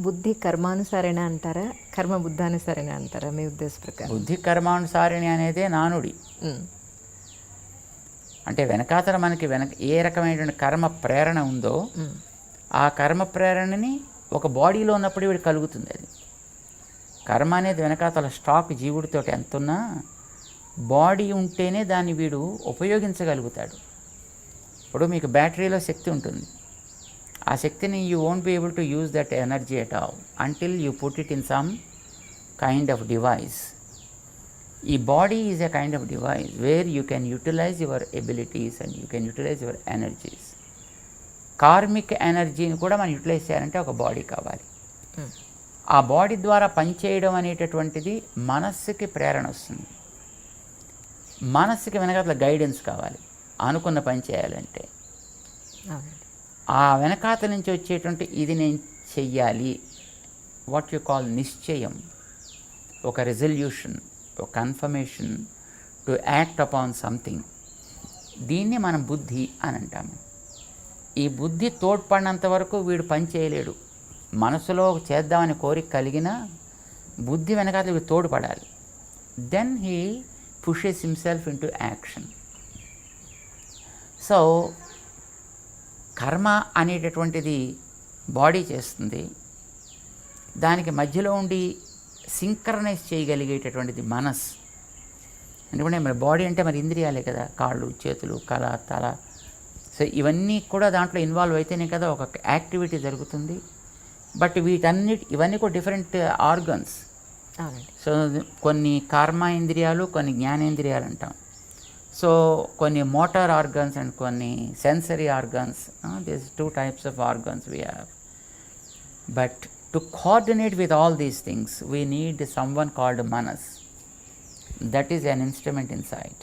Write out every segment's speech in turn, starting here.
బుద్ధి కర్మానుసారేణ అంటారా, కర్మ బుద్ధానుసారేణ అంటారా మీ ఉద్దేశ ప్రకారం? బుద్ధి కర్మానుసారిణి అనేదే నానుడి. ఉమ్, అంటే వెనకాతల మనకి ఏ రకమైనటువంటి కర్మ ప్రేరణ ఉందో ఉమ్, ఆ కర్మ ప్రేరణని ఒక బాడీలో ఉన్నప్పుడు వీడు కలుగుతుంది. అది కర్మ అనేది వెనకాతల స్టాక్ జీవుడితో ఎంతున్నా బాడీ ఉంటేనే దాన్ని వీడు ఉపయోగించగలుగుతాడు. ఇప్పుడు మీకు బ్యాటరీలో శక్తి ఉంటుంది. ఆ శక్తిని you won't be able to use that energy at all until you put it in some kind of device. ఈ body is a kind of device where you can utilise your abilities and you can utilise your energies. Karmic ఎనర్జీని కూడా మనం utilise చేయాలంటే ఒక body కావాలి. ఆ body ద్వారా పనిచేయడం అనేటటువంటిది మనస్సుకి ప్రేరణ వస్తుంది. మనస్సుకి వెనకాతల గైడెన్స్ కావాలి అనుకున్న పని చేయాలంటే. అవునండి. ఆ వెనకాతల నుంచి వచ్చేటువంటి ఇది నేను చెయ్యాలి, వాట్ యు కాల్ నిశ్చయం, ఒక రెజల్యూషన్, ఒక confirmation to act upon something, దీన్ని మనం బుద్ధి అని అంటాము. ఈ బుద్ధి తోడ్పడినంత వరకు వీడు పని చేయలేడు. మనసులో చేద్దామని కోరిక కలిగినా బుద్ధి వెనకాల వీడు తోడ్పడాలి. Then he pushes himself into action. So కర్మ అనేటటువంటిది బాడీ చేస్తుంది. దానికి మధ్యలో ఉండి సింక్రనైజ్ చేయగలిగేటటువంటిది మనస్. ఎందుకంటే మరి బాడీ అంటే మరి ఇంద్రియాలే కదా, కాళ్ళు, చేతులు, కళ, తల. సో ఇవన్నీ కూడా దాంట్లో ఇన్వాల్వ్ అయితేనే కదా ఒక యాక్టివిటీ జరుగుతుంది. బట్ ఇవన్నీ కూడా డిఫరెంట్ ఆర్గన్స్. అవునండి. సో కొన్ని కర్మ ఇంద్రియాలు, కొన్ని జ్ఞానేంద్రియాలు అంటాం. సో కొన్ని మోటార్ ఆర్గన్స్ అండ్ కొన్ని sensory organs. This 2 types of organs we have. But to coordinate with all these things we need someone called manas. That is an instrument inside.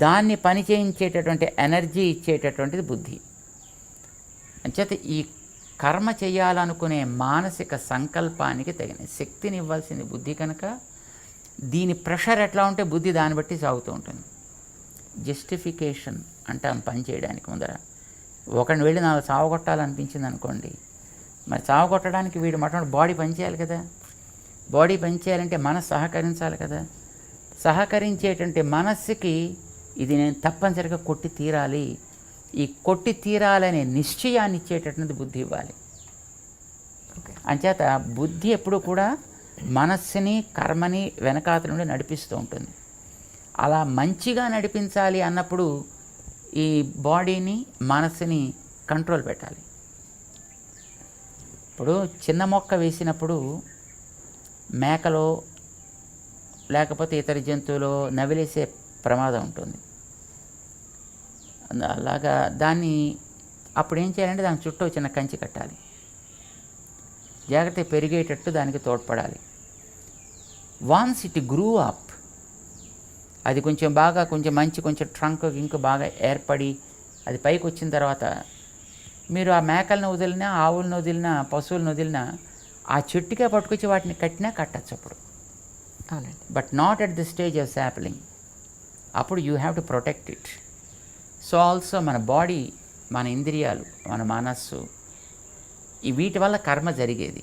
దాన్ని పని చేయించేటటువంటి ఎనర్జీ ఇచ్చేటటువంటిది బుద్ధి. అంచేత ఈ కర్మ చేయాలనుకునే మానసిక సంకల్పానికి తగిన శక్తిని ఇవ్వాల్సింది బుద్ధి కనుక దీని ప్రెషర్ ఎట్లా ఉంటే బుద్ధి దాన్ని బట్టి సాగుతూ ఉంటుంది. జస్టిఫికేషన్ అంటాం పని చేయడానికి ముందర. ఒకరిని వెళ్ళి నాకు సావగొట్టాలనిపించింది అనుకోండి, మరి సావగొట్టడానికి వీడు మొట్టమొదటి బాడీ పనిచేయాలి కదా. బాడీ పనిచేయాలంటే మనసు సహకరించాలి కదా. సహకరించేటువంటి మనస్సుకి ఇది నేను తప్పనిసరిగా కొట్టి తీరాలి, ఈ కొట్టి తీరాలనే నిశ్చయాన్ని ఇచ్చేటటువంటిది బుద్ధి ఇవ్వాలి. అంచేత బుద్ధి ఎప్పుడు కూడా మనస్సుని కర్మని వెనకాతల నుండి నడిపిస్తూ ఉంటుంది. అలా మంచిగా నడిపించాలి అన్నప్పుడు ఈ బాడీని మనస్సుని కంట్రోల్ పెట్టాలి. ఇప్పుడు చిన్న మొక్క వేసినప్పుడు మేకలో లేకపోతే ఇతర జంతువులో నవిలేసే ప్రమాదం ఉంటుంది. అలాగా దాన్ని అప్పుడు ఏం చేయాలంటే దాని చుట్టూ చిన్న కంచి కట్టాలి, జాగ్రత్త పెరిగేటట్టు దానికి తోడ్పడాలి. వన్స్ ఇట్ గ్రూ అప్, అది కొంచెం మంచి ట్రంక్ ఇంక బాగా ఏర్పడి అది పైకి వచ్చిన తర్వాత మీరు ఆ మేకలను వదిలినా, ఆవులను వదిలినా, పశువులను వదిలినా ఆ చెట్టుకే పట్టుకొచ్చి వాటిని కట్టినా కట్టచ్చు అప్పుడు. అవునండి. But not at the stage of sapling. అప్పుడు you have to protect it. So also మన బాడీ, మన ఇంద్రియాలు, మన మనస్సు, ఈ వీటి వల్ల కర్మ జరిగేది.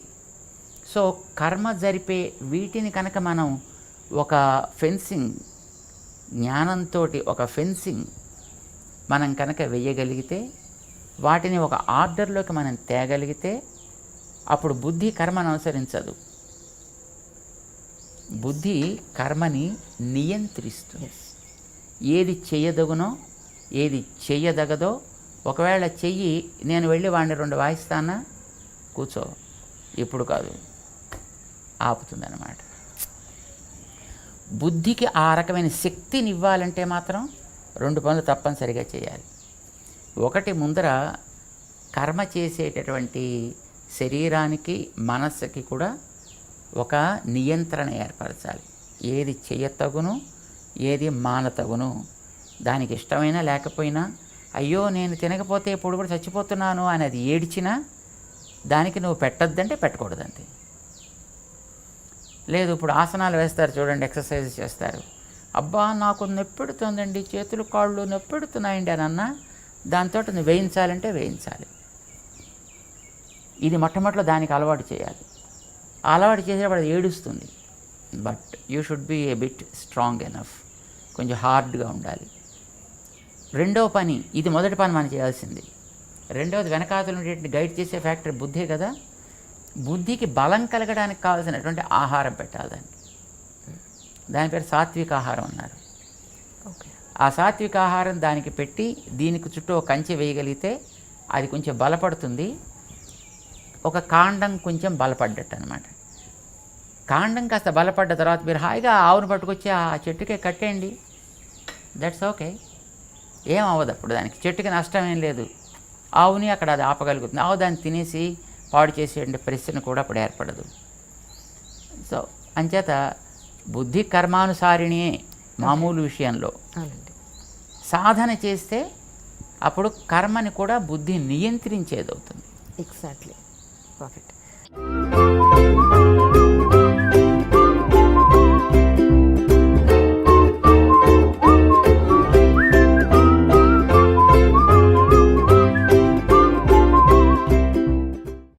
సో కర్మ జరిపే వీటిని కనుక మనం ఒక ఫెన్సింగ్ జ్ఞానంతో ఒక ఫెన్సింగ్ మనం కనుక వెయ్యగలిగితే, వాటిని ఒక ఆర్డర్లోకి మనం తేగలిగితే అప్పుడు బుద్ధి కర్మను అనుసరించదు. బుద్ధి కర్మని నియంత్రిస్తుంది. ఏది చేయదగునో, ఏది చెయ్యదగదో, ఒకవేళ చెయ్యి నేను వెళ్ళి వాడిని 2 వాయిస్తానా, కూర్చో ఇప్పుడు కాదు, ఆపుతుందన్నమాట. బుద్ధికి ఆ రకమైన శక్తిని ఇవ్వాలంటే మాత్రం 2 పనులు తప్పనిసరిగా చేయాలి. ఒకటి, ముందర కర్మ చేసేటటువంటి శరీరానికి, మనస్సుకి కూడా ఒక నియంత్రణ ఏర్పరచాలి. ఏది చేయతగును, ఏది మానతగును, దానికి ఇష్టమైనా లేకపోయినా, అయ్యో నేను తినకపోతే ఇప్పుడు కూడా చచ్చిపోతున్నాను అని అది ఏడ్చినా దానికి నువ్వు పెట్టద్దంటే పెట్టకూడదంతే. లేదు, ఇప్పుడు ఆసనాలు వేస్తారు చూడండి, ఎక్సర్సైజ్ చేస్తారు, అబ్బా నాకు నొప్పెడుతుందండి, చేతులు కాళ్ళు నొప్పెడుతున్నాయండి అని అన్నా దాంతో నువ్వు వేయించాలంటే వేయించాలి. ఇది మొట్టమొదటిలో దానికి అలవాటు చేయాలి. అలవాటు చేసేటప్పుడు అది ఏడుస్తుంది. But you should be A bit strong enough, కొంచెం హార్డ్గా ఉండాలి. రెండవ పని, ఇది మొదటి పని మనం చేయాల్సింది. రెండవది వెనకాతలు ఉండేటువంటి గైడ్ చేసే ఫ్యాక్టర్ బుద్ధే కదా. బుద్ధికి బలం కలగడానికి కావాల్సినటువంటి ఆహారం పెట్టాలి దానికి. దాని పేరు సాత్విక ఆహారం అన్నారు. ఓకే. ఆ సాత్విక ఆహారం దానికి పెట్టి దీనికి చుట్టూ ఒక కంచె వేయగలిగితే అది కొంచెం బలపడుతుంది. ఒక కాండం కొంచెం బలపడ్డట్టు అనమాట. కాండం కాస్త బలపడ్డ తర్వాత మీరు హాయిగా ఆవును పట్టుకొచ్చి ఆ చెట్టుకే కట్టేయండి, దట్స్ ఓకే, ఏం అవ్వదు. అప్పుడు దానికి చెట్టుకి నష్టం ఏం లేదు. ఆవుని అక్కడ అది ఆపగలుగుతుంది. ఆవు దాన్ని తినేసి పాడు చేసే పరిస్థితిని కూడా అప్పుడు ఏర్పడదు. సో అంచేత బుద్ధి కర్మానుసారిణియే మామూలు విషయంలో. అవునండి. సాధన చేస్తే అప్పుడు కర్మని కూడా బుద్ధి నియంత్రించేది అవుతుంది. ఎగ్జాక్ట్లీ. పర్ఫెక్ట్.